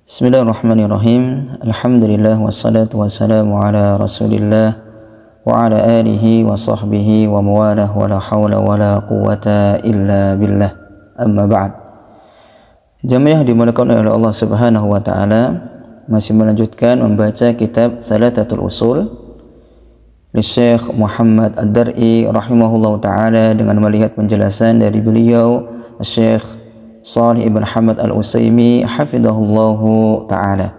Bismillahirrahmanirrahim. Alhamdulillah wassalatu wassalamu ala Rasulillah wa ala alihi wa sahbihi wa mawalah wa la hawla wa la quwwata illa billah. Amma ba'd. Jamaah dimuliakan oleh Allah Subhanahu wa taala, masih melanjutkan membaca kitab Thalathatul Usul li Syekh Muhammad Ad-Dar'i rahimahullahu taala dengan melihat penjelasan dari beliau Syekh Shalih ibn Hamad al-Utsaimin hafidhahullahu ta'ala.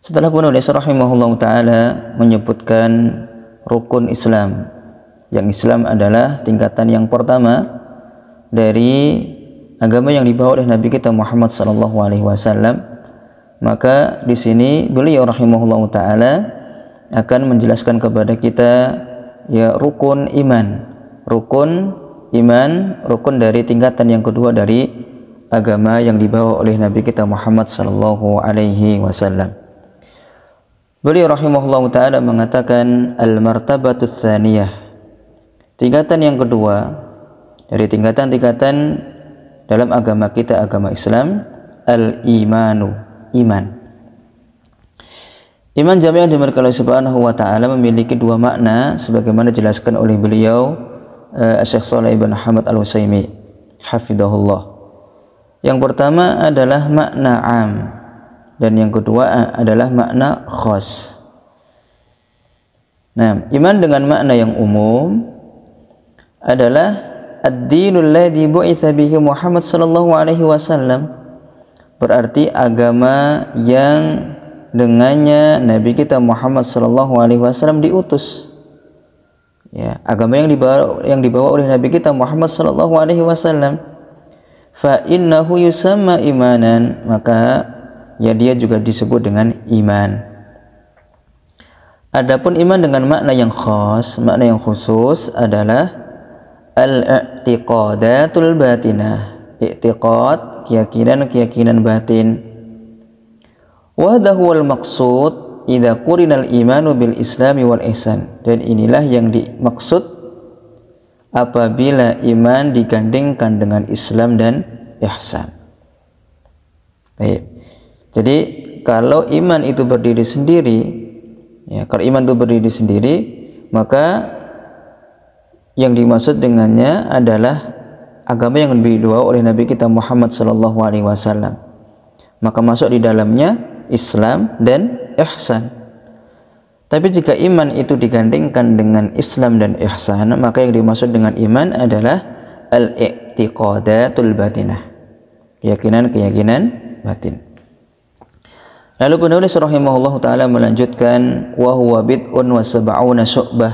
Setelah penulis rahimahullahu ta'ala menyebutkan rukun Islam, yang Islam adalah tingkatan yang pertama dari agama yang dibawa oleh Nabi kita Muhammad sallallahu alaihi wasallam, maka di sini beliau rahimahullahu ta'ala akan menjelaskan kepada kita ya rukun iman, rukun dari tingkatan yang kedua dari agama yang dibawa oleh Nabi kita Muhammad sallallahu alaihi wasallam. Beliau rahimahullahu taala mengatakan al-martabatus tsaniyah, tingkatan yang kedua dari tingkatan-tingkatan dalam agama kita, agama Islam, al-imanu, iman. Iman jami'ah dimiliki oleh Subhanahu wa taala memiliki dua makna sebagaimana dijelaskan oleh beliau Syekh Shalih ibn Hamad al-Utsaimin hafidhahullah. Yang pertama adalah makna am dan yang kedua adalah makna khas. Nah, iman dengan makna yang umum adalah ad-dinul ladzi bu'itsa bihi Muhammad sallallahu alaihi wasallam, berarti agama yang dengannya Nabi kita Muhammad sallallahu alaihi wasallam diutus. Ya, agama yang dibawa oleh Nabi kita Muhammad sallallahu alaihi wasallam. Fa innahu yusamma imanan, maka ya dia juga disebut dengan iman. Adapun iman dengan makna yang khas, makna yang khusus adalah al-i'tiqadatul batinah, i'tiqad, keyakinan batin. Wa hadha huwal maqsud idza qurinal imanu bil islami wal ihsan, dan inilah yang dimaksud apabila iman digandengkan dengan Islam dan ihsan. Baik. Jadi kalau iman itu berdiri sendiri, ya, kalau iman itu berdiri sendiri, maka yang dimaksud dengannya adalah agama yang dibawa oleh Nabi kita Muhammad sallallahu alaihi wasallam. Maka masuk di dalamnya Islam dan ihsan. Tapi jika iman itu digandengkan dengan Islam dan ihsan, maka yang dimaksud dengan iman adalah al-i'tiqadatul batinah, keyakinan batin. Lalu penulis rahimahullahu taala melanjutkan wa huwa bid'un wa sab'una syu'bah,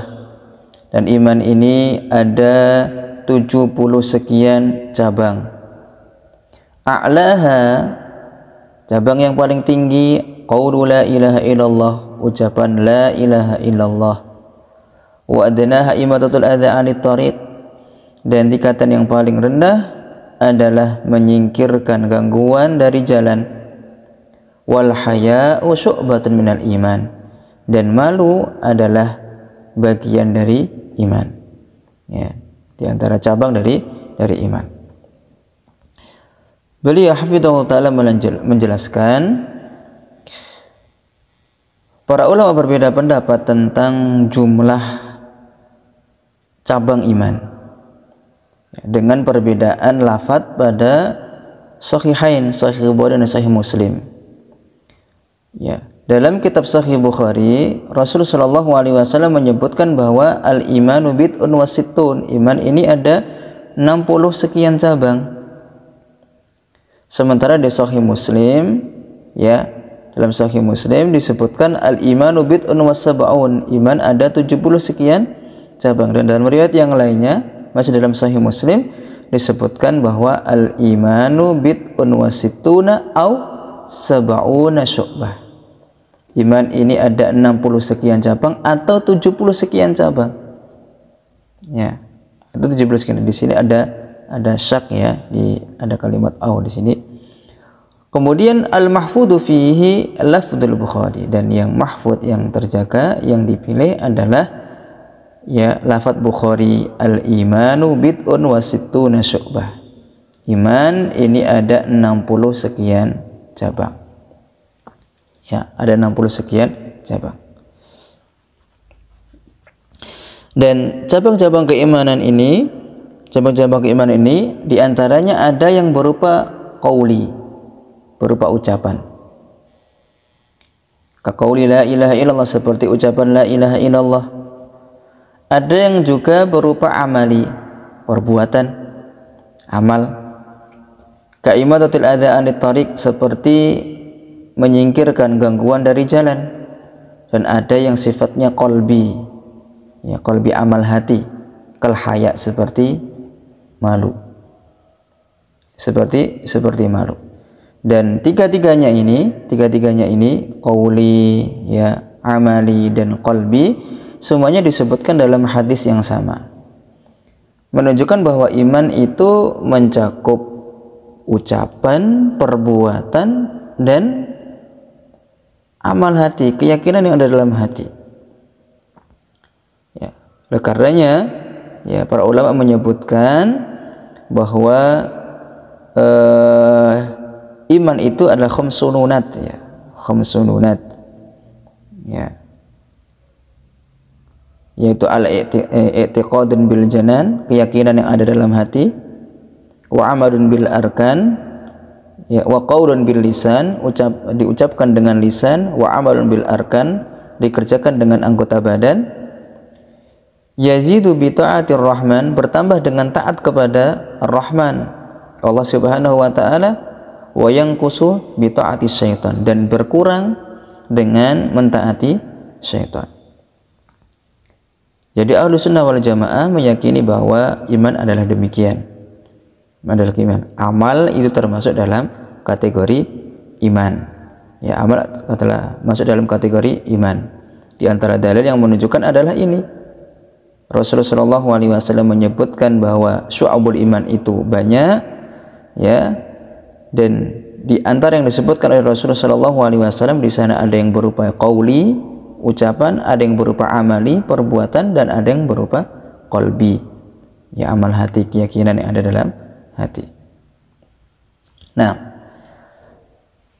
dan iman ini ada 70 sekian cabang. A'laha, cabang yang paling tinggi, qaulu la ilaha illallah, ucapan la ilaha illallah. Wa adnaha imatatul adza 'anit thariq, dan tingkatan yang paling rendah adalah menyingkirkan gangguan dari jalan. Wal haya'u syu'batun minal iman, dan malu adalah bagian dari iman. Ya, di antara cabang dari iman. Beliau hafidhahu ta'ala menjelaskan para ulama berbeda pendapat tentang jumlah cabang iman dengan perbedaan lafadz pada sahihain, Sahih Bukhari dan Sahih Muslim. Ya, dalam kitab Sahih Bukhari, Rasulullah sallallahu alaihi wasallam menyebutkan bahwa al-imanu bid'un wa sittun, iman ini ada 60 sekian cabang. Sementara di Sahih Muslim, ya, dalam Sahih Muslim disebutkan al-imanu bid'un wa sab'un, iman ada 70 sekian cabang. Dan dalam riwayat yang lainnya masih dalam Sahih Muslim disebutkan bahwa al-imanu bid'un wa sittuna au sab'una syu'bah. Iman ini ada 60 sekian cabang atau 70 sekian cabang. Ya, itu 70 sekian. Di sini ada syak, ya, ada kalimat au di sini. Kemudian al-mahfudhu fihi lafdzul Bukhari, dan yang mahfud, yang terjaga, yang dipilih adalah ya lafadz Bukhari, al-imanu bid'un wa sittuna syu'bah. Iman ini ada 60 sekian cabang. Ya, ada 60 sekian cabang. Dan cabang-cabang keimanan ini, diantaranya ada yang berupa qauli, berupa ucapan. Kaqauli la ilaha illallah, seperti ucapan la ilaha illallah. Ada yang juga berupa amali, perbuatan, amal. Kaimatatul adza anit tariq, seperti menyingkirkan gangguan dari jalan. Dan ada yang sifatnya qalbi, ya, qalbi amal hati, kal haya, seperti malu, seperti malu. Dan tiga-tiganya ini qauli, ya, amali dan qalbi, semuanya disebutkan dalam hadis yang sama, menunjukkan bahwa iman itu mencakup ucapan, perbuatan, dan amal hati, keyakinan yang ada dalam hati. Ya, oleh karenanya, ya, para ulama menyebutkan bahwa iman itu adalah khamsununat, ya, khamsununat, ya, yaitu al-i'tiqadun bil janan, keyakinan yang ada dalam hati, wa amalun bil arkan, ya, wa qaulun bil lisan, diucapkan dengan lisan, wa amalun bil arkan, dikerjakan dengan anggota badan, yazidu bi ta'atir rahman, bertambah dengan taat kepada ar-rahman, Allah Subhanahu wa taala, wa yanqusu bi ta'ati syaitan, dan berkurang dengan mentaati syaitan. Jadi Ahlussunnah wal Jamaah meyakini bahwa iman adalah demikian. Adalah iman. Amal itu termasuk dalam kategori iman. Ya, amal adalah masuk dalam kategori iman. Di antara dalil yang menunjukkan adalah ini. Rasulullah Shallallahu alaihi wasallam menyebutkan bahwa syu'abul iman itu banyak, ya. Dan di antara yang disebutkan oleh Rasulullah Shallallahu alaihi wasallam, di sana ada yang berupa qauli, ucapan, ada yang berupa amali, perbuatan, dan ada yang berupa qalbi, ya, amal hati, keyakinan yang ada dalam hati. Nah,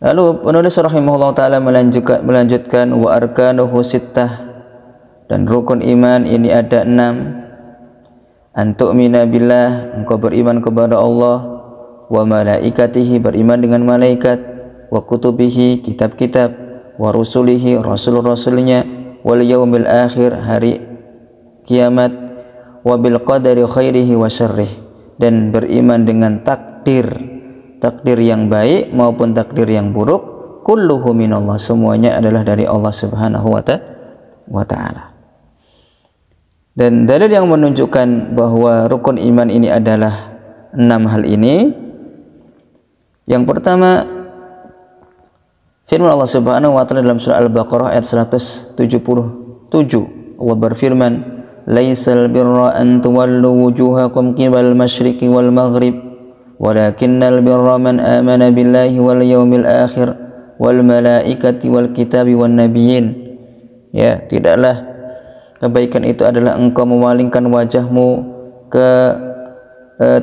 lalu penulis rahimahullah ta'ala melanjutkan wa arkanuhu sittah, dan rukun iman ini ada 6. Antu'mina billah, engkau beriman kepada Allah, wa malaikatihi, beriman dengan malaikat, wa kutubihi, kitab-kitab, wa rusulihi, rasul-rasulnya, wal yaumil akhir, hari kiamat, wa bil qadari khairihi wa syarrih, dan beriman dengan takdir yang baik maupun takdir yang buruk, kulluhu minallah, semuanya adalah dari Allah Subhanahu wa ta'ala. Dan dalil yang menunjukkan bahwa rukun iman ini adalah 6 hal ini, yang pertama firman Allah Subhanahu wa ta'ala dalam surah Al-Baqarah ayat 177. Allah berfirman, laisal birra an tuwallu wujuhakum qibal masyriqi wal maghrib, walakinnal birra man amana billahi wal yaumil akhir wal malaikati wal kitabi wan nabiyyin. Ya, tidaklah kebaikan itu adalah engkau memalingkan wajahmu ke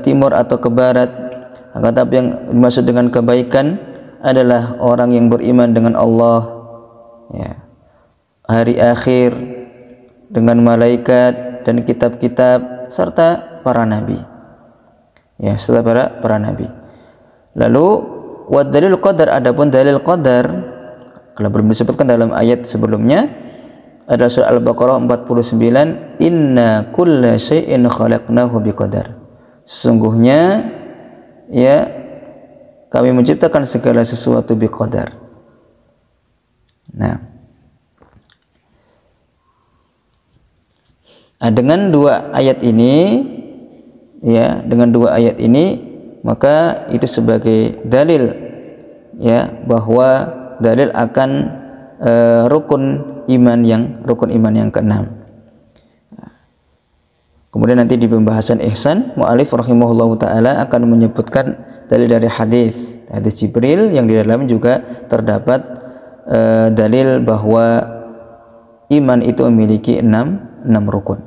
timur atau ke barat, akan tapi yang dimaksud dengan kebaikan adalah orang yang beriman dengan Allah, ya, hari akhir, dengan malaikat dan kitab-kitab, serta para nabi, ya, serta para nabi. Lalu wa dalil qadar, adapun dalil qadar, kalau belum disebutkan dalam ayat sebelumnya, adalah surah Al-Baqarah 49, inna kulla syai'in khalaqnahu biqadar, sesungguhnya, ya, kami menciptakan segala sesuatu biqadar. Nah, dengan dua ayat ini, ya, dengan dua ayat ini, maka itu sebagai dalil, ya, bahwa dalil akan rukun iman yang keenam. Kemudian nanti di pembahasan ihsan, mu'alif rahimahullahu ta'ala akan menyebutkan dalil dari hadis Jibril yang di dalam juga terdapat dalil bahwa iman itu memiliki enam rukun.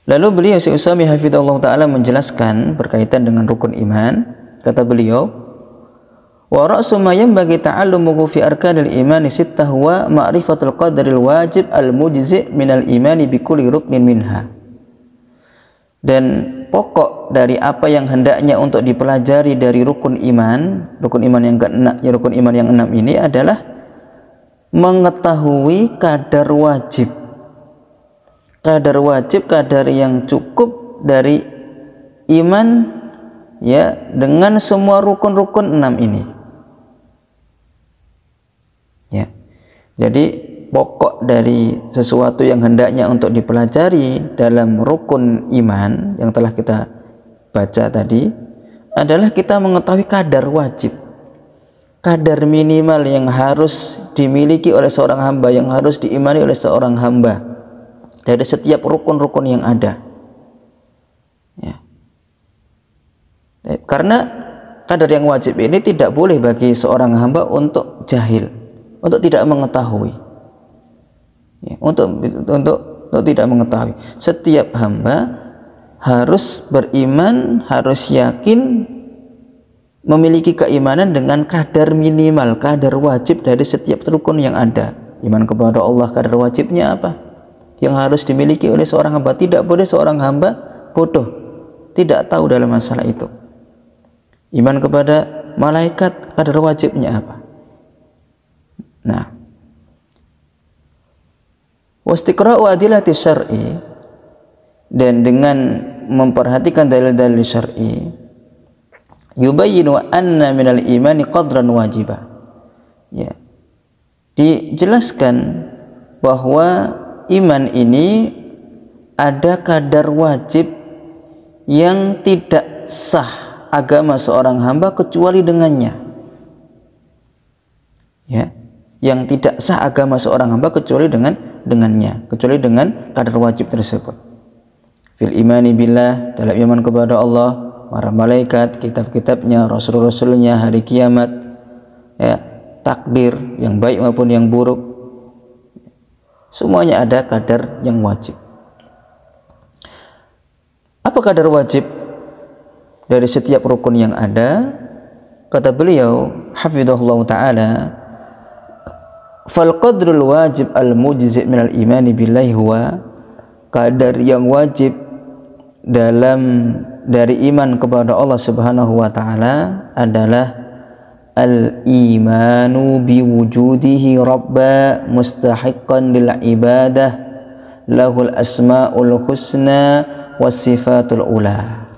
Lalu beliau Syekh Utsaimin hafizahullah ta'ala menjelaskan berkaitan dengan rukun iman. Kata beliau, Wa ra'su ma yanbaghi ta'allumuhu fi arkanil imani sittah wa ma'rifatul qadaril wajib al-mujzi' minal imani bi kulli ruknin minha. Dan pokok dari apa yang hendaknya untuk dipelajari dari rukun iman yang keenam, rukun iman yang 6 ini adalah mengetahui kadar wajib, kadar yang cukup dari iman ya dengan semua rukun-rukun 6 ini. Ya. Jadi pokok dari sesuatu yang hendaknya untuk dipelajari dalam rukun iman yang telah kita baca tadi adalah kita mengetahui kadar wajib, kadar minimal yang harus dimiliki oleh seorang hamba, yang harus diimani oleh seorang hamba dari setiap rukun-rukun yang ada. Ya. Karena kadar yang wajib ini tidak boleh bagi seorang hamba untuk jahil, untuk tidak mengetahui, ya, untuk tidak mengetahui. Setiap hamba harus beriman, harus yakin, memiliki keimanan dengan kadar minimal, kadar wajib dari setiap rukun yang ada. Iman kepada Allah, kadar wajibnya apa yang harus dimiliki oleh seorang hamba. Tidak boleh seorang hamba bodoh, tidak tahu dalam masalah itu. Iman kepada malaikat, kadar wajibnya apa? Nah, wastiqra'u adillati syar'i, dan dengan memperhatikan dalil-dalil syar'i, yubayyinu anna minal imani qadran wajiba. Ya. Dijelaskan bahwa iman ini ada kadar wajib yang tidak sah agama seorang hamba kecuali dengannya. Ya, yang tidak sah agama seorang hamba kecuali dengannya, kecuali dengan kadar wajib tersebut. Fil imani billah, dalam iman kepada Allah, para malaikat, kitab-kitabnya, rasul-rasulnya, hari kiamat, ya, takdir yang baik maupun yang buruk, semuanya ada kadar yang wajib. Apa kadar wajib dari setiap rukun yang ada? Kata beliau hafizahullah ta'ala, fal qadrul wajib al mujzi' minal imani billahi huwa, kadar yang wajib dari iman kepada Allah Subhanahu wa taala adalah al imanu bi wujudihi rabba mustahiqqan lil ibadah lahul asmaul husna was sifatul ula.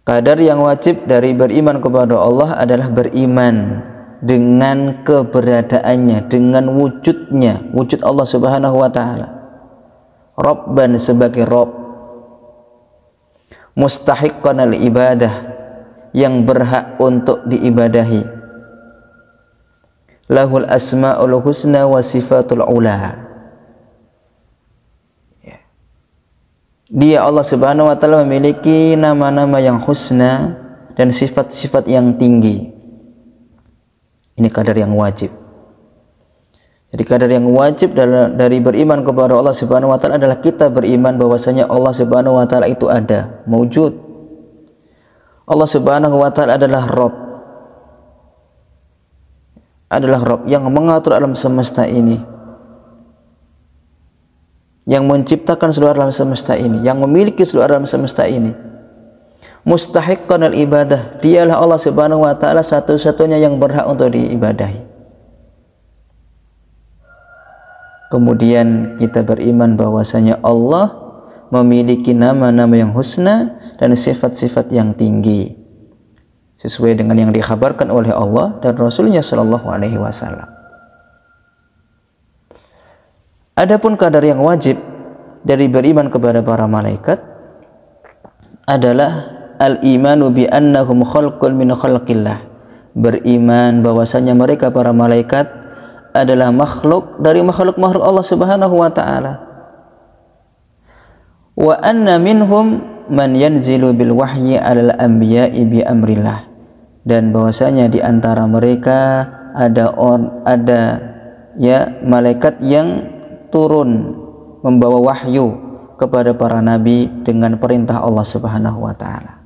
Kadar yang wajib dari beriman kepada Allah adalah beriman dengan keberadaannya, dengan wujudnya, wujud Allah Subhanahu wa taala. Rabban sebagai Rabb, mustahiqqan al-ibadah, yang berhak untuk diibadahi, lahul asmaul husna wa sifatul ula. Dia Allah Subhanahu wa taala memiliki nama-nama yang husna dan sifat-sifat yang tinggi. Ini kadar yang wajib. Jadi kadar yang wajib dari beriman kepada Allah Subhanahu wa taala adalah kita beriman bahwasanya Allah Subhanahu wa taala itu ada, maujud. Allah Subhanahu wa taala adalah Rabb. Adalah Rabb yang mengatur alam semesta ini, yang menciptakan seluruh alam semesta ini, yang memiliki seluruh alam semesta ini. Mustahiqqan al-ibadah, dialah Allah Subhanahu wa taala satu-satunya yang berhak untuk diibadahi. Kemudian kita beriman bahwasanya Allah memiliki nama-nama yang husna dan sifat-sifat yang tinggi sesuai dengan yang dikhabarkan oleh Allah dan Rasulnya Shallallahu Alaihi Wasallam. Adapun kadar yang wajib dari beriman kepada para malaikat adalah al-imanu bi annahum khalqun min khalqillah, beriman bahwasanya mereka para malaikat adalah makhluk dari makhluk-makhluk Allah Subhanahu wa taala. Wa anna minhum man yanzilu bil wahyi 'alal anbiya'i bi amrillah, dan bahwasanya di antara mereka ada malaikat yang turun membawa wahyu kepada para nabi dengan perintah Allah Subhanahu wa taala.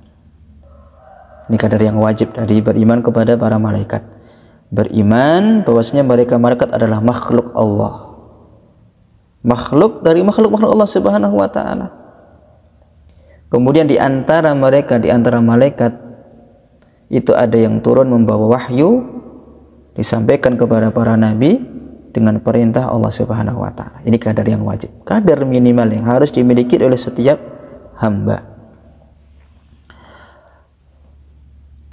Ini kadar yang wajib dari beriman kepada para malaikat. Beriman bahwasanya malaikat adalah makhluk Allah. Makhluk dari makhluk Allah Subhanahu wa taala. Kemudian di antara mereka, di antara malaikat itu ada yang turun membawa wahyu, disampaikan kepada para nabi dengan perintah Allah Subhanahu wa taala. Ini kadar yang wajib, kadar minimal yang harus dimiliki oleh setiap hamba.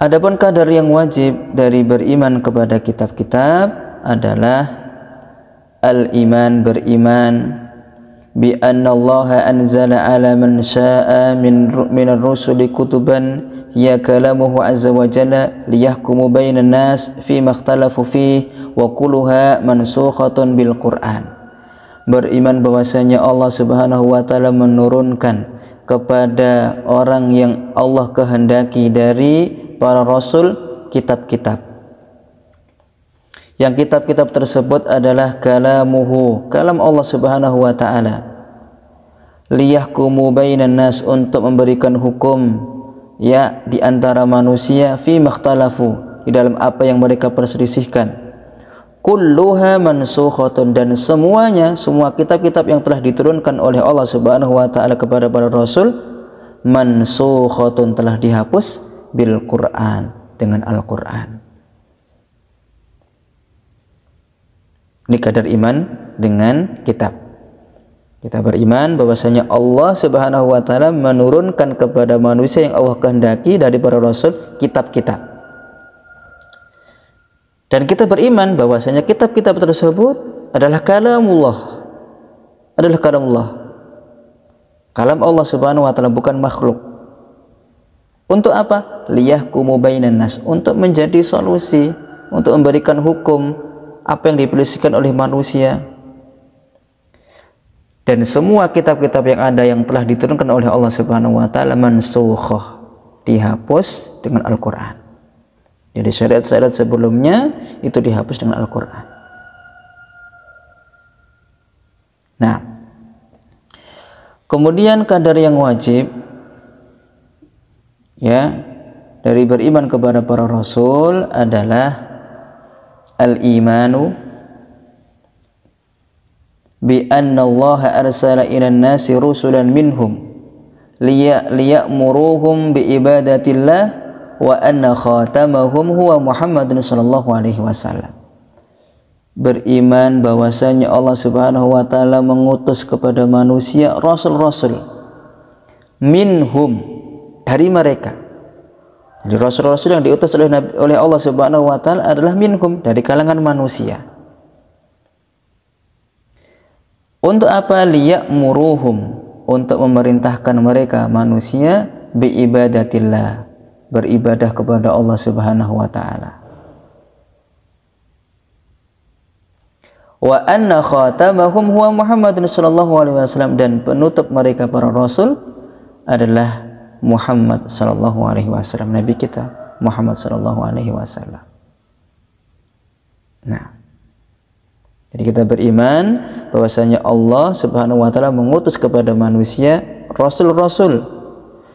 Adapun kadar yang wajib dari beriman kepada kitab-kitab adalah al-iman, beriman bi anna Allah anzala ala man syaa min ar-rusuli kutuban ya kalamuhu azza wa jalla liyahkumu bainan nas fi ma ikhtalafu fihi wa kulluha mansukhatun bil Qur'an. Beriman bahwasanya Allah Subhanahu wa taala menurunkan kepada orang yang Allah kehendaki dari para rasul kitab-kitab. Yang kitab-kitab tersebut adalah kalamuhu, kalam Allah Subhanahu wa taala. Liyahkumu bainan nas, untuk memberikan hukum ya di antara manusia fi makhtalafu, di dalam apa yang mereka perselisihkan. Kulluha mansukhatun, dan semuanya, semua kitab-kitab yang telah diturunkan oleh Allah Subhanahu wa taala kepada para rasul, mansukhatun, telah dihapus bil Quran, dengan Al-Quran. Ini kadar iman dengan kitab. Kita beriman bahwasanya Allah Subhanahu wa taala menurunkan kepada manusia yang Allah kehendaki dari para rasul kitab-kitab. Dan kita beriman bahwasanya kitab-kitab tersebut adalah kalamullah. Adalah kalamullah. Kalam Allah Subhanahu wa taala, bukan makhluk. Untuk apa? Liyahkumu bainan nas, untuk menjadi solusi, untuk memberikan hukum apa yang diperselisihkan oleh manusia. Dan semua kitab-kitab yang ada yang telah diturunkan oleh Allah Subhanahu wa taala mansukhah, dihapus dengan Al-Qur'an. Jadi syariat-syariat sebelumnya itu dihapus dengan Al-Qur'an. Nah, kemudian kadar yang wajib ya dari beriman kepada para rasul adalah al-imanu bi anna Allah arsala ilan nasi rusulan minhum liya'muruhum bi ibadatillah wa anna khatamahum huwa Muhammadun sallallahu alaihi wasallam. Beriman bahwasanya Allah Subhanahu wa taala mengutus kepada manusia rasul-rasul minhum, dari mereka. Jadi rasul-rasul yang diutus oleh Allah Subhanahu wa taala adalah minhum, dari kalangan manusia. Untuk apa? Liya'muruhum, untuk memerintahkan mereka manusia bi ibadatillah, beribadah kepada Allah Subhanahu wa taala. Wa anna khatamahum huwa Muhammadun sallallahu alaihi wasallam, dan penutup mereka para rasul adalah Muhammad sallallahu alaihi wasallam, nabi kita Muhammad sallallahu alaihi wasallam. Nah, jadi kita beriman bahwasanya Allah Subhanahu wa taala mengutus kepada manusia rasul-rasul,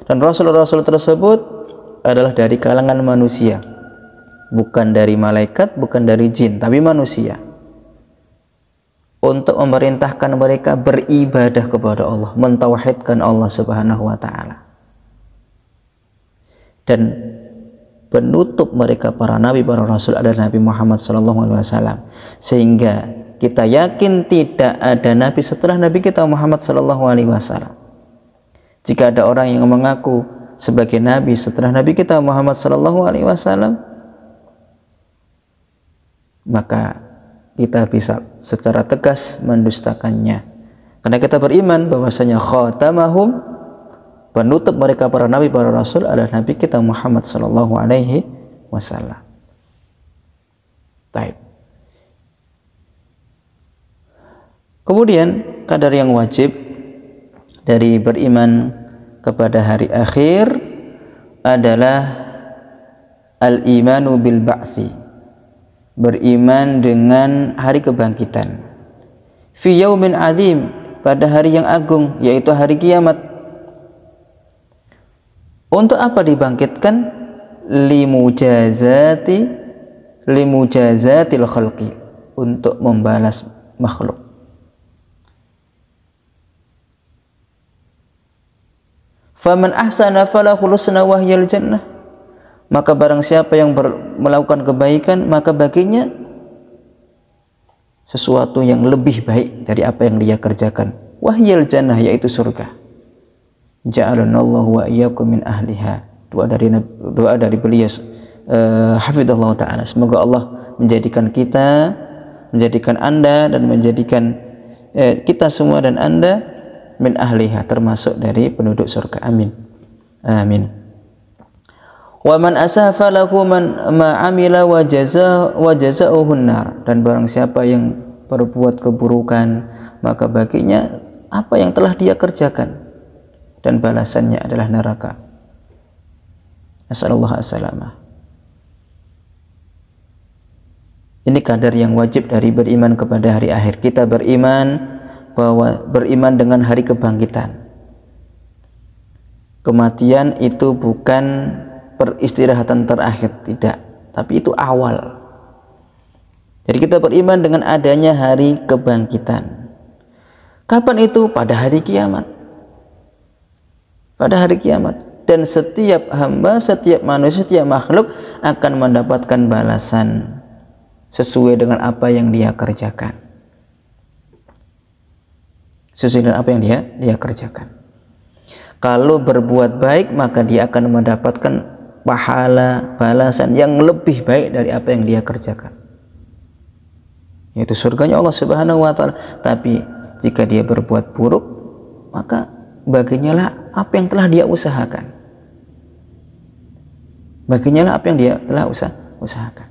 dan rasul-rasul tersebut adalah dari kalangan manusia, bukan dari malaikat, bukan dari jin, tapi manusia, untuk memerintahkan mereka beribadah kepada Allah, mentauhidkan Allah Subhanahu wa taala. Dan penutup mereka para nabi, para rasul adalah Nabi Muhammad SAW. Sehingga kita yakin tidak ada nabi setelah nabi kita Muhammad SAW. Jika ada orang yang mengaku sebagai nabi setelah nabi kita Muhammad SAW, maka kita bisa secara tegas mendustakannya. Karena kita beriman bahwasanya khatamahum, penutup mereka para nabi, para rasul adalah nabi kita Muhammad sallallahu alaihi wasallam. Baik. Kemudian kadar yang wajib dari beriman kepada hari akhir adalah al-imanu bil ba'tsi, beriman dengan hari kebangkitan. Fi yaumin azim, pada hari yang agung, yaitu hari kiamat. Untuk apa dibangkitkan? limujazatil khalqi, untuk membalas makhluk. Faman ahsana falahul husna wa hiyal jannah, maka barang siapa yang melakukan kebaikan, maka baginya sesuatu yang lebih baik dari apa yang dia kerjakan. Wahyal jannah, yaitu surga. Ja'alanallahu wa iyyakum min ahliha. Doa dari beliau hafizallahu taala. Semoga Allah menjadikan kita, menjadikan Anda dan menjadikan kita semua dan Anda min ahliha, termasuk dari penduduk surga. Amin. Amin. Wa man asafa lahu ma amila wa jazaa'uhu an-nar, dan barang siapa yang berbuat keburukan, maka baginya apa yang telah dia kerjakan dan balasannya adalah neraka. Nasallallahu as-salamah. Ini kadar yang wajib dari beriman kepada hari akhir. Kita beriman dengan hari kebangkitan. Kematian itu bukan peristirahatan terakhir, tidak, tapi itu awal. Jadi kita beriman dengan adanya hari kebangkitan. Kapan itu? Pada hari kiamat. Pada hari kiamat. Dan setiap hamba, setiap manusia, setiap makhluk akan mendapatkan balasan sesuai dengan apa yang dia kerjakan. Sesuai dengan apa yang dia kerjakan. Kalau berbuat baik, maka dia akan mendapatkan pahala, balasan yang lebih baik dari apa yang dia kerjakan, yaitu surganya Allah Subhanahu wa taala. Tapi jika dia berbuat buruk, maka baginya lah apa yang telah dia usahakan. Baginya lah apa yang dia telah usahakan.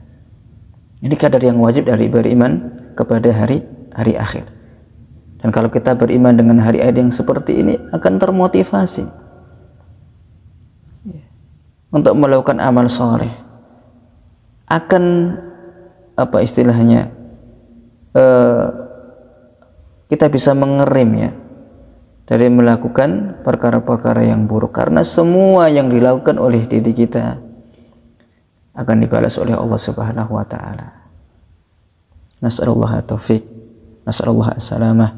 Ini kadar yang wajib dari beriman kepada hari akhir. Dan kalau kita beriman dengan hari akhir yang seperti ini, akan termotivasi untuk melakukan amal soleh. Akan apa istilahnya, kita bisa mengerem ya dari melakukan perkara-perkara yang buruk, karena semua yang dilakukan oleh diri kita akan dibalas oleh Allah Subhanahu wa taala. Nas'alullah taufiq, nas'alullah as-salamah.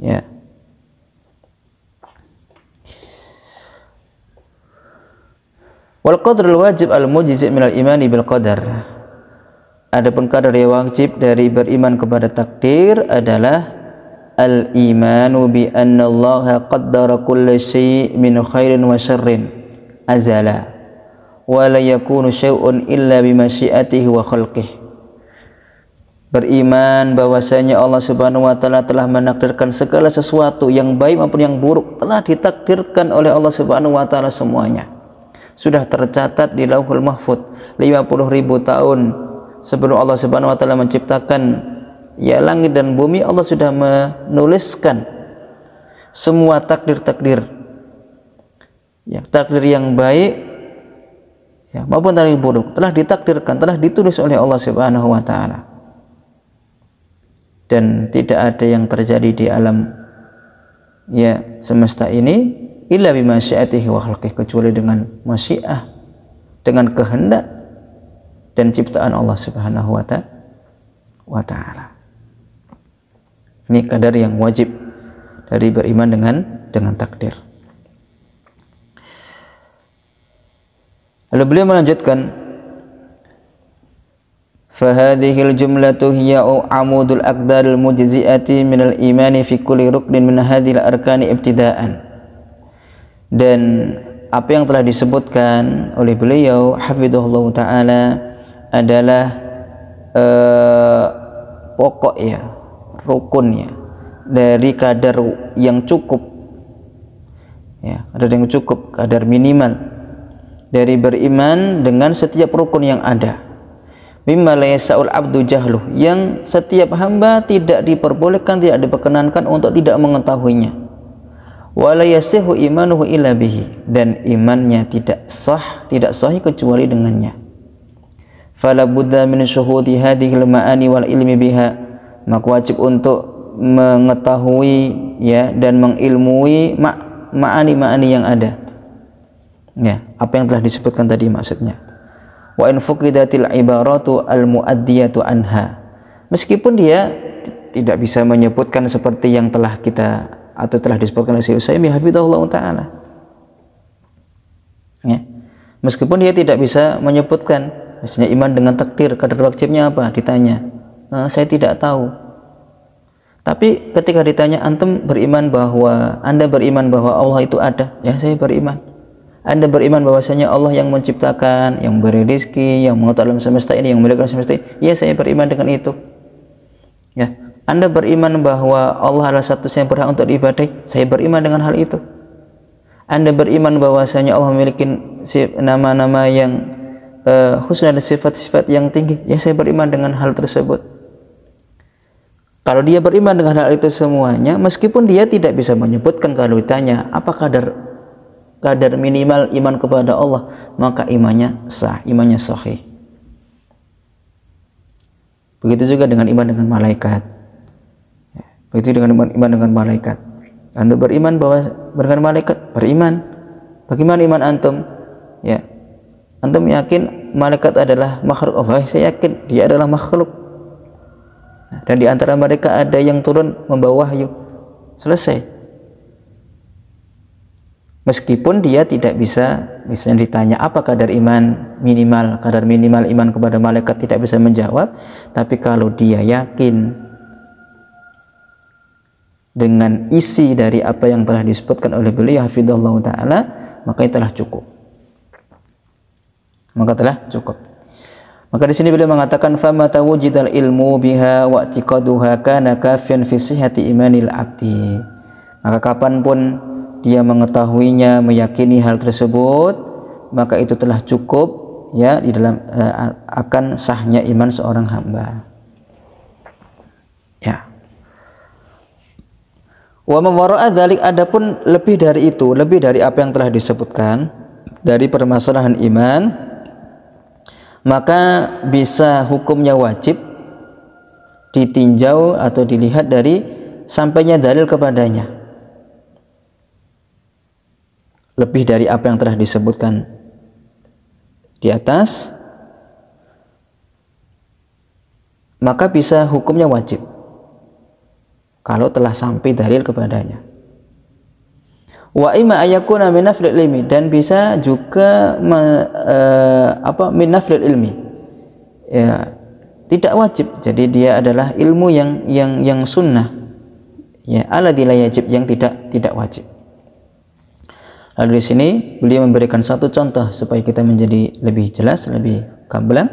Ya. Wal qadrul wajib al-mujzi' minal imani bil qadar. Adapun kadar yang wajib dari beriman kepada takdir adalah al-imanu bi anna Allah qaddara kulla syai' min khairin wa syarrin azala wa la yakunu syai'un illa bi masyiatihi wa khalqihi. Beriman bahwasanya Allah Subhanahu wa taala telah menakdirkan segala sesuatu yang baik maupun yang buruk, telah ditakdirkan oleh Allah Subhanahu wa taala semuanya. Sudah tercatat di Lauhul Mahfuz 50.000 tahun sebelum Allah Subhanahu wa taala menciptakan ya langit dan bumi. Allah sudah menuliskan semua takdir-takdir, ya, takdir yang baik ya maupun takdir buruk telah ditakdirkan, telah ditulis oleh Allah Subhanahu wa taala. Dan tidak ada yang terjadi di alam ya semesta ini illa bi masyiatihi wa khalqihi, kecuali dengan masyiah, dengan kehendak dan ciptaan Allah Subhanahu wa taala. Ini kadar yang wajib dari beriman dengan takdir. Lalu beliau melanjutkan, fahadhil jumlatu hiya amudul aqdaril mujzi'ati minal imani fi kulli ruknin min hadhil arkani ibtida'an. Dan apa yang telah disebutkan oleh beliau hafizahullah ta'ala adalah pokok ya, rukunnya dari kadar yang cukup ya, kadar yang cukup, kadar minimal dari beriman dengan setiap rukun yang ada. Mimma la yasaul abdu jahluh, yang setiap hamba tidak diperbolehkan, tidak diperkenankan untuk tidak mengetahuinya. Wa la yasihu imanuhu illa bihi, dan imannya tidak sahih kecuali dengannya. Fala budda min syuhudi hadhil ma'ani wal ilmi biha, maka wajib untuk mengetahui ya dan mengilmui ma'ani-ma'ani yang ada, Ya, apa yang telah disebutkan tadi maksudnya. Wa in fuqidatil ibaratu al-muaddiyatu anha. Meskipun dia tidak bisa menyebutkan seperti yang telah kita atau telah disebutkan oleh Syekh Utsaimin hafizahullah taala. Ya. Meskipun dia tidak bisa menyebutkan, misalnya iman dengan takdir, kadar wajibnya apa? Ditanya. Saya tidak tahu. Tapi ketika ditanya, antum beriman bahwa Anda beriman bahwa Allah itu ada? Ya, saya beriman. Anda beriman bahwasanya Allah yang menciptakan, yang memberi rezeki, yang mengatur alam semesta ini, yang memiliki alam semesta ini? Ya, saya beriman dengan itu. Ya, Anda beriman bahwa Allah adalah satu-satunya yang berhak untuk diibadahi? Saya beriman dengan hal itu. Anda beriman bahwasanya Allah memiliki nama-nama yang husna dan sifat-sifat yang tinggi? Ya, saya beriman dengan hal tersebut. Kalau dia beriman dengan hal itu semuanya, meskipun dia tidak bisa menyebutkan, kalau ditanya apa kadar minimal iman kepada Allah, maka imannya sah, imannya sahih. Begitu juga dengan iman dengan malaikat. Begitu dengan iman dengan malaikat. Anda beriman bahwa dengan malaikat? Beriman. Bagaimana iman antum? Ya, antum yakin malaikat adalah makhluk Allah? Saya yakin dia adalah makhluk. Dan di antara mereka ada yang turun membawa wahyu. Selesai. Meskipun dia tidak bisa, misalnya ditanya apa kadar iman minimal, kadar minimal iman kepada malaikat, tidak bisa menjawab. Tapi kalau dia yakin dengan isi dari apa yang telah disebutkan oleh beliau hafizahullah taala, maka itu telah cukup. Maka di sini beliau mengatakan fama tawujidal ilmu biha wa i'tiqaduha kana kafiyan fi sihhati imanil abdi. Maka kapanpun dia mengetahuinya, meyakini hal tersebut, maka itu telah cukup ya di dalam akan sahnya iman seorang hamba. Ya. Wa mawara'a dzalik, adapun lebih dari itu, lebih dari apa yang telah disebutkan dari permasalahan iman, maka bisa hukumnya wajib ditinjau atau dilihat dari sampainya dalil kepadanya. Lebih dari apa yang telah disebutkan di atas, maka bisa hukumnya wajib kalau telah sampai dalil kepadanya. Wa imma ayakuna min naflil ilmi, dan bisa juga min naflil ilmi, ya, tidak wajib, jadi dia adalah ilmu yang sunnah, ya, alladzi la yajib, yang tidak wajib. Lalu di sini beliau memberikan satu contoh supaya kita menjadi lebih jelas, lebih gamblang.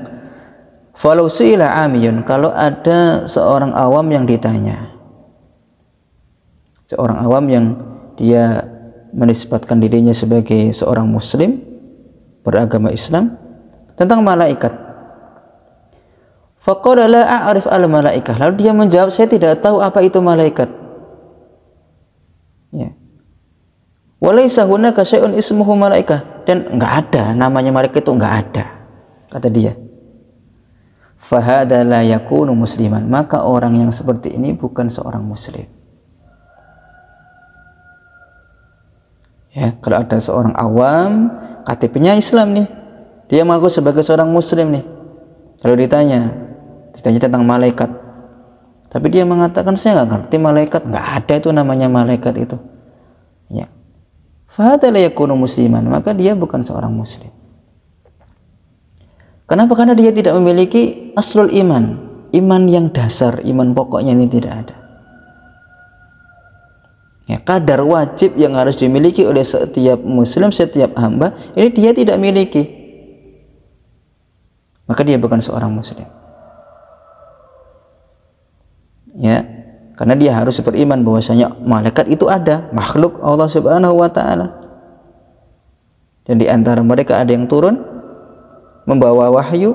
Falau su'ila amiyun, kalau ada seorang awam yang ditanya, seorang awam yang dia menisbatkan dirinya sebagai seorang muslim beragama Islam tentang malaikat. Faqala la a'rif al malaikah, lalu dia menjawab, saya tidak tahu apa itu malaikat. Ya. Walaysa hunaka syai'un ismuhu malaikah, dan enggak ada namanya malaikat, itu enggak ada, kata dia. Fahada la yakunu musliman, maka orang yang seperti ini bukan seorang muslim. Ya, kalau ada seorang awam KTP-nya Islam nih, dia mengaku sebagai seorang muslim nih, lalu ditanya tentang malaikat, tapi dia mengatakan saya enggak ngerti malaikat, enggak ada itu namanya malaikat itu. Ya. Fahada la yakunu musliman, maka dia bukan seorang muslim. Kenapa? Karena dia tidak memiliki aslul iman, iman yang dasar, iman pokoknya ini tidak ada. Ya, kadar wajib yang harus dimiliki oleh setiap muslim, setiap hamba, ini dia tidak miliki, maka dia bukan seorang muslim. Ya. Karena dia harus beriman bahwasanya malaikat itu ada, makhluk Allah Subhanahu wa taala. Dan di antara mereka ada yang turun membawa wahyu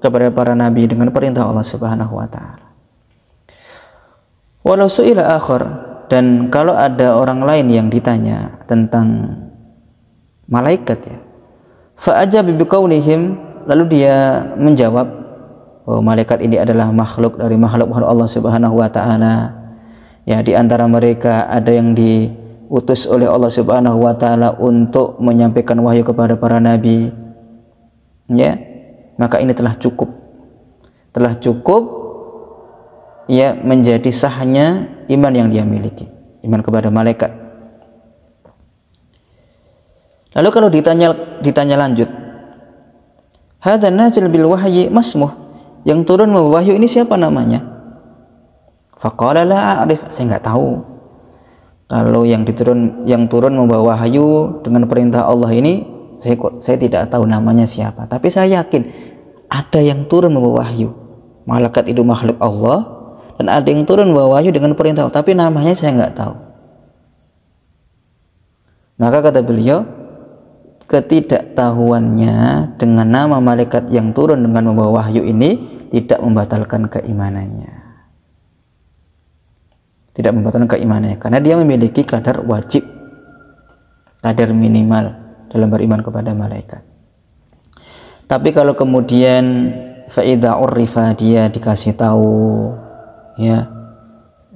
kepada para nabi dengan perintah Allah Subhanahu wa taala. Walau su'ila akhar, dan kalau ada orang lain yang ditanya tentang malaikat, ya, fa ajaba biqaulihim, lalu dia menjawab, oh, malaikat ini adalah makhluk dari makhluk Allah Subhanahu wa taala. Ya, di antara mereka ada yang diutus oleh Allah Subhanahu wa taala untuk menyampaikan wahyu kepada para nabi, ya, maka ini telah cukup ya menjadi sahnya iman yang dia miliki, iman kepada malaikat. Lalu kalau ditanya lanjut, hadzal nazil bil wahyi masmuh, yang turun membawa wahyu ini siapa namanya? Faqala la a'rif, saya nggak tahu. Kalau yang turun membawa wahyu dengan perintah Allah ini, saya tidak tahu namanya siapa, tapi saya yakin ada yang turun membawa wahyu. Malaikat itu makhluk Allah, dan ada yang turun membawa wahyu dengan perintah Allah, tapi namanya saya nggak tahu. Maka kata beliau, ketidaktahuannya dengan nama malaikat yang turun dengan membawa wahyu ini tidak membatalkan keimanannya. Tidak membatalkan keimanannya, karena dia memiliki kadar wajib, kadar minimal dalam beriman kepada malaikat. Tapi kalau kemudian faida urifa, dia dikasih tahu, ya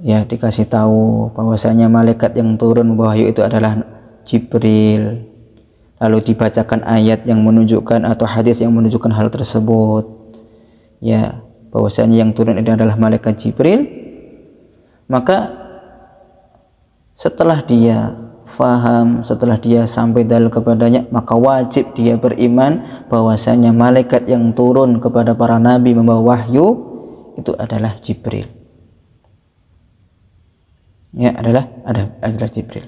dikasih tahu bahwasanya malaikat yang turun membawa wahyu itu adalah Jibril, lalu dibacakan ayat yang menunjukkan atau hadis yang menunjukkan hal tersebut, ya, bahwasanya yang turun itu adalah malaikat Jibril, maka setelah dia faham, setelah dia sampai dalil kepadanya, maka wajib dia beriman bahwasanya malaikat yang turun kepada para nabi membawa wahyu itu adalah Jibril, ya, adalah Jibril.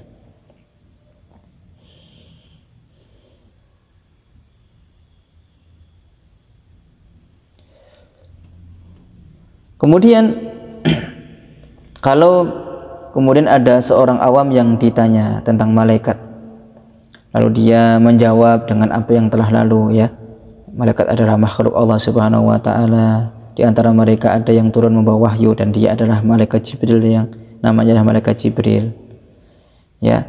Kemudian kalau kemudian ada seorang awam yang ditanya tentang malaikat, lalu dia menjawab dengan apa yang telah lalu, ya, malaikat adalah makhluk Allah Subhanahu wa taala, di antara mereka ada yang turun membawa wahyu dan dia adalah malaikat Jibril, yang namanya adalah malaikat Jibril, ya.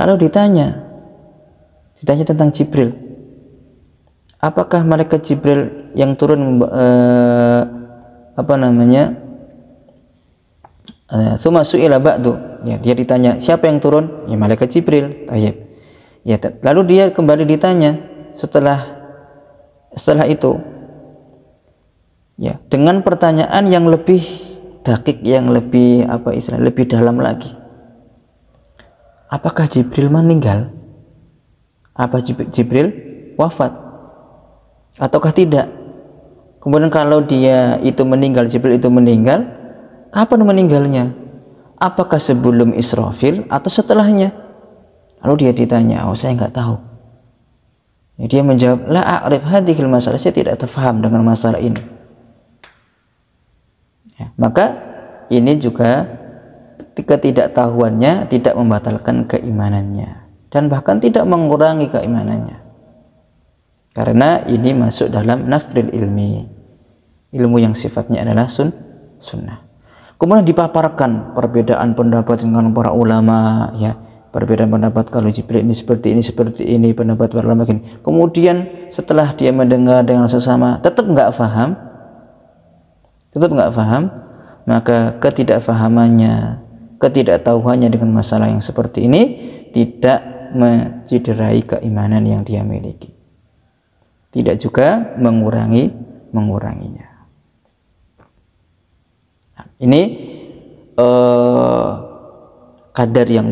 Lalu ditanya tentang Jibril, apakah malaikat Jibril yang turun summa su'ila ba'du, ya, dia ditanya siapa yang turun, ya malaikat Jibril. Tayyib, ya, lalu dia kembali ditanya setelah itu, ya, dengan pertanyaan yang lebih dakik, yang lebih lebih dalam lagi, apakah Jibril meninggal, apa Jibril wafat ataukah tidak. Kemudian kalau dia itu meninggal, Jibril itu meninggal, kapan meninggalnya? Apakah sebelum Israfil atau setelahnya? Lalu dia ditanya, saya nggak tahu. Ya, dia menjawab, la a'rif hadhil masalah, saya tidak terfaham dengan masalah ini. Ya, maka ini juga ketidaktahuannya tidak membatalkan keimanannya dan bahkan tidak mengurangi keimanannya, karena ini masuk dalam nafril ilmi, ilmu yang sifatnya adalah sunnah. Kemudian dipaparkan perbedaan pendapat dengan para ulama, ya, perbedaan pendapat kalau Jibril ini seperti ini, pendapat para ulama ini. Kemudian setelah dia mendengar dengan sesama tetap nggak paham, maka ketidakfahamannya, ketidaktahuannya dengan masalah yang seperti ini tidak menciderai keimanan yang dia miliki, tidak juga menguranginya. Ini kadar yang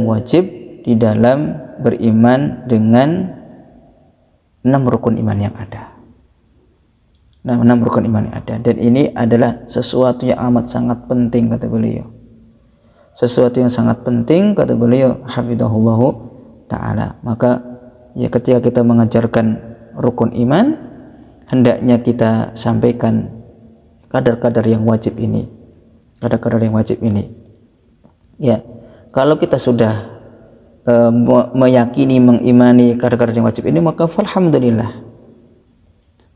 wajib di dalam beriman dengan 6 rukun iman yang ada. 6 rukun iman yang ada, dan ini adalah sesuatu yang amat sangat penting, kata beliau. Sesuatu yang sangat penting, kata beliau, hafizahullahu ta'ala. Maka ya, ketika kita mengajarkan rukun iman, hendaknya kita sampaikan kadar-kadar yang wajib ini, ya. Kalau kita sudah meyakini, mengimani kadar-kadar yang wajib ini, maka alhamdulillah.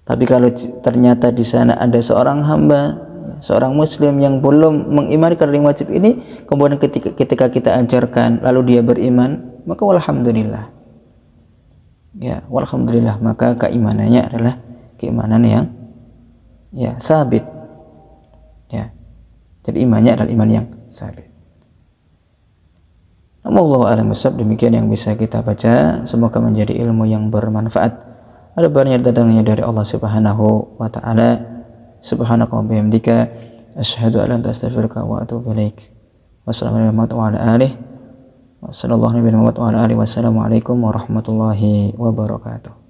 Tapi kalau ternyata di sana ada seorang hamba, seorang muslim yang belum mengimani kadar yang wajib ini, kemudian ketika kita ajarkan lalu dia beriman, maka alhamdulillah, ya, alhamdulillah, maka keimanannya adalah keimanan yang, ya, sabit. Ya, jadi imannya adalah iman yang sabit. Wallahu a'lam bishawab. Demikian yang bisa kita baca, semoga menjadi ilmu yang bermanfaat. Ada banyak datangnya dari Allah Subhanahu wa taala. Subhanaka wa bihamdika asyhadu an la ilaha illa anta astaghfiruka wa atubu ilaik. Wassalamualaikum warahmatullahi wabarakatuh. Wassalamualaikum warahmatullahi wabarakatuh.